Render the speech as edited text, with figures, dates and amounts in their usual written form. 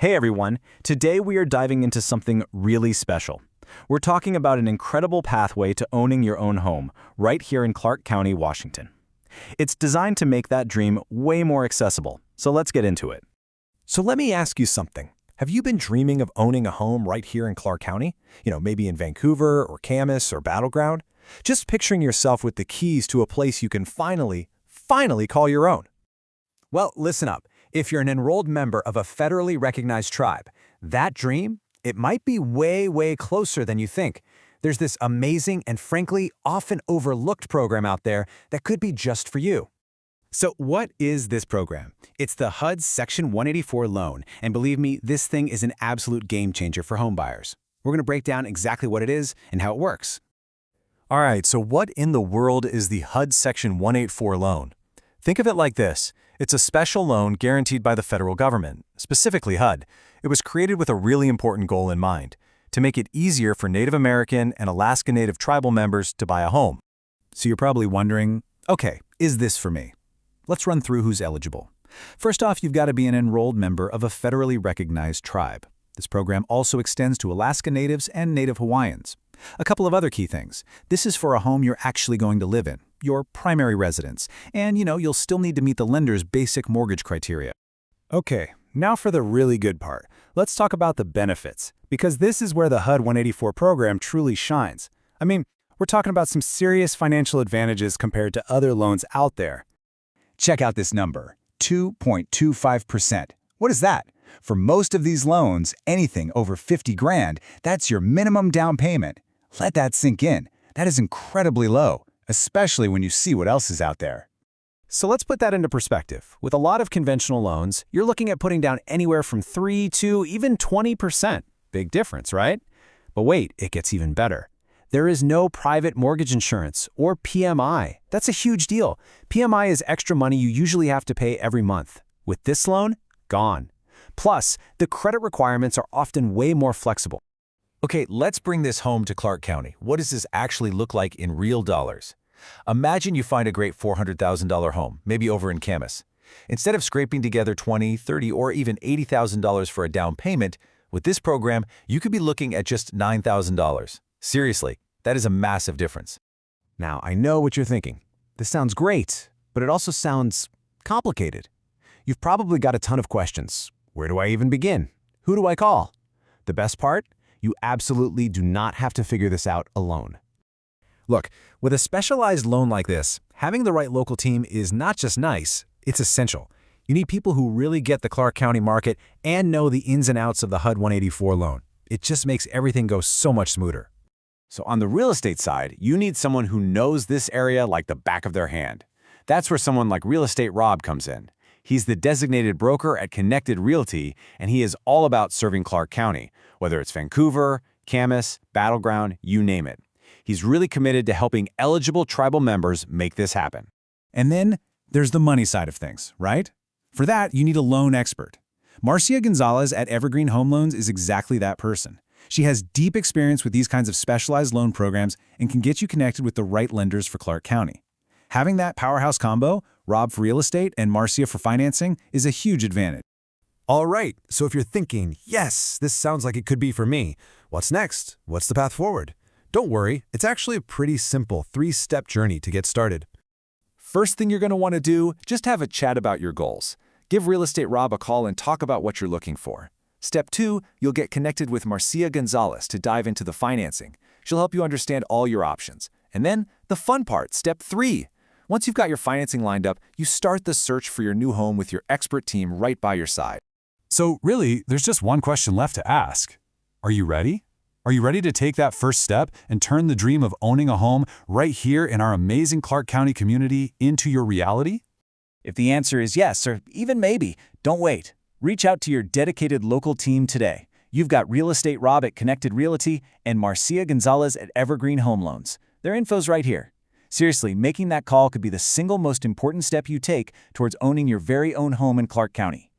Hey everyone, today we are diving into something really special. We're talking about an incredible pathway to owning your own home, right here in Clark County, Washington. It's designed to make that dream way more accessible, so let's get into it. So let me ask you something. Have you been dreaming of owning a home right here in Clark County? Maybe in Vancouver or Camas or Battleground? Just picturing yourself with the keys to a place you can finally call your own. Well, listen up. If you're an enrolled member of a federally recognized tribe, that dream, it might be way closer than you think. There's this amazing and frankly often overlooked program out there that could be just for you. So what is this program? It's the HUD Section 184 loan, and believe me, this thing is an absolute game changer for homebuyers. We're going to break down exactly what it is and how it works. All right, so what in the world is the HUD Section 184 loan? Think of it like this. It's a special loan guaranteed by the federal government, specifically HUD. It was created with a really important goal in mind, to make it easier for Native American and Alaska Native tribal members to buy a home. So you're probably wondering, okay, is this for me? Let's run through who's eligible. First off, you've got to be an enrolled member of a federally recognized tribe. This program also extends to Alaska Natives and Native Hawaiians. A couple of other key things. This is for a home you're actually going to live in, your primary residence, and you'll still need to meet the lender's basic mortgage criteria. Okay, now for the really good part. Let's talk about the benefits, because this is where the HUD 184 program truly shines. I mean, we're talking about some serious financial advantages compared to other loans out there. Check out this number, 2.25%. What is that? For most of these loans, anything over 50 grand, that's your minimum down payment. Let that sink in. That is incredibly low, especially when you see what else is out there. So let's put that into perspective. With a lot of conventional loans, you're looking at putting down anywhere from 3 to even 20%. Big difference, right? But wait, it gets even better. There is no private mortgage insurance, or PMI. That's a huge deal. PMI is extra money you usually have to pay every month. With this loan, gone. Plus, the credit requirements are often way more flexible. Okay, let's bring this home to Clark County. What does this actually look like in real dollars? Imagine you find a great $400,000 home, maybe over in Camas. Instead of scraping together $20,000, $30,000, or even $80,000 for a down payment, with this program, you could be looking at just $9,000. Seriously, that is a massive difference. Now, I know what you're thinking. This sounds great, but it also sounds complicated. You've probably got a ton of questions. Where do I even begin? Who do I call? The best part? You absolutely do not have to figure this out alone. Look, with a specialized loan like this, having the right local team is not just nice, it's essential. You need people who really get the Clark County market and know the ins and outs of the HUD 184 loan. It just makes everything go so much smoother. So on the real estate side, you need someone who knows this area like the back of their hand. That's where someone like Real Estate Rob comes in. He's the designated broker at Kinected Realty, and he is all about serving Clark County, whether it's Vancouver, Camas, Battleground, you name it. He's really committed to helping eligible tribal members make this happen. And then there's the money side of things, right? For that, you need a loan expert. Marcia Gonzales at Evergreen Home Loans is exactly that person. She has deep experience with these kinds of specialized loan programs and can get you connected with the right lenders for Clark County. Having that powerhouse combo, Rob for real estate and Marcia for financing, is a huge advantage. All right, so if you're thinking, yes, this sounds like it could be for me, what's next? What's the path forward? Don't worry, it's actually a pretty simple 3-step journey to get started. First thing you're going to want to do, just have a chat about your goals. Give Real Estate Rob a call and talk about what you're looking for. Step 2, you'll get connected with Marcia Gonzales to dive into the financing. She'll help you understand all your options. And then, the fun part, Step 3. Once you've got your financing lined up, you start the search for your new home with your expert team right by your side. So really, there's just one question left to ask. Are you ready? Are you ready to take that first step and turn the dream of owning a home right here in our amazing Clark County community into your reality? If the answer is yes, or even maybe, don't wait. Reach out to your dedicated local team today. You've got Real Estate Rob at Kinected Realty and Marcia Gonzales at Evergreen Home Loans. Their info's right here. Seriously, making that call could be the single most important step you take towards owning your very own home in Clark County.